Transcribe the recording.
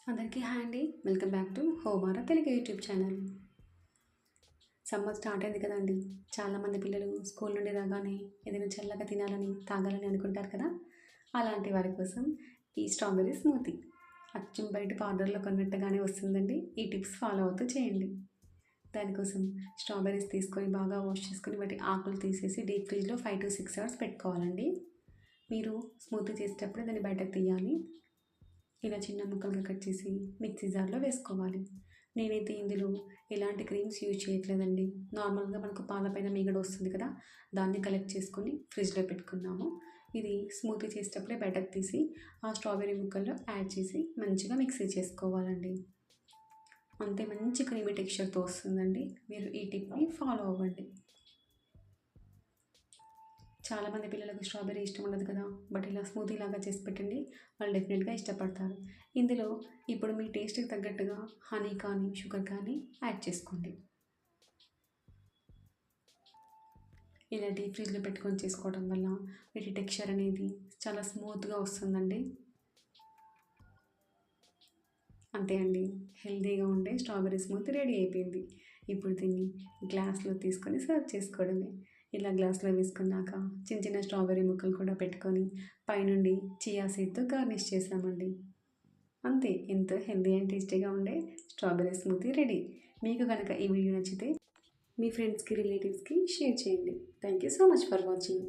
అందరికీ హాయ్ అండి. Welcome back to హోమారా Telugu YouTube channel. Summer start అయింది కదండి. చాలామంది పిల్లలు స్కూల్ నుండి రాగానే ఏదైనా చల్లగా తినాలని తాగాలని అనుకుంటారు కదా. అలాంటి వారి కోసం ఈ స్ట్రాబెర్రీ స్మూతీ అచ్చం బయట పౌడర్లో కొన్నట్టుగానే వస్తుందండి. ఈ టిప్స్ ఫాలో అవుతూ చేయండి. దానికోసం స్ట్రాబెర్రీస్ తీసుకొని బాగా వాష్ చేసుకొని వాటి ఆకులు తీసేసి డీప్ ఫ్రిడ్జ్లో 5 to 6 అవర్స్ పెట్టుకోవాలండి. మీరు స్మూతీ చేసేటప్పుడు దాన్ని బయటకు తీయాలి. ఇలా చిన్న ముక్కలుగా కట్ చేసి మిక్సీ జార్లో వేసుకోవాలి. నేనైతే ఇందులో ఎలాంటి క్రీమ్స్ యూజ్ చేయట్లేదండి. నార్మల్గా మనకు పాలపైన మీగడ వస్తుంది కదా, దాన్ని కలెక్ట్ చేసుకొని ఫ్రిడ్జ్లో పెట్టుకున్నాము. ఇది స్మూతీ చేసేటప్పుడే బయటకు తీసి ఆ స్ట్రాబెర్రీ ముక్కల్లో యాడ్ చేసి మంచిగా మిక్సీ చేసుకోవాలండి. అంతే మంచి క్రీమీ టెక్స్చర్తో వస్తుందండి. మీరు ఈ టిప్ని ఫాలో అవ్వండి. చాలామంది పిల్లలకు స్ట్రాబెర్రీ ఇష్టం ఉండదు కదా, బట్ ఇలా స్మూతీ లాగా చేసి పెట్టండి, వాళ్ళు డెఫినెట్గా ఇష్టపడతారు. ఇందులో ఇప్పుడు మీ టేస్ట్కి తగ్గట్టుగా హనీ కానీ షుగర్ కానీ యాడ్ చేసుకోండి. ఇలా డీప్ ఫ్రిడ్జ్లో పెట్టుకొని చేసుకోవడం వల్ల వీటి టెక్స్చర్ అనేది చాలా స్మూత్గా వస్తుందండి. అంతే అండి, హెల్తీగా ఉండే స్ట్రాబెర్రీ స్మూతీ రెడీ అయిపోయింది. ఇప్పుడు దీన్ని గ్లాస్లో తీసుకొని సర్వ్ చేసుకోవడమే. ఇలా గ్లాస్లో వేసుకున్నాక చిన్న చిన్న స్ట్రాబెర్రీ ముక్కలు కూడా పెట్టుకొని పైనుండి చియా సీడ్తో గార్నిష్ చేసామండి. అంతే, ఎంతో హెల్తీ అండ్ టేస్టీగా ఉండే స్ట్రాబెర్రీ స్మూతీ రెడీ. మీకు కనుక ఈ వీడియో నచ్చితే మీ ఫ్రెండ్స్కి రిలేటివ్స్కి షేర్ చేయండి. Thank you so much for watching.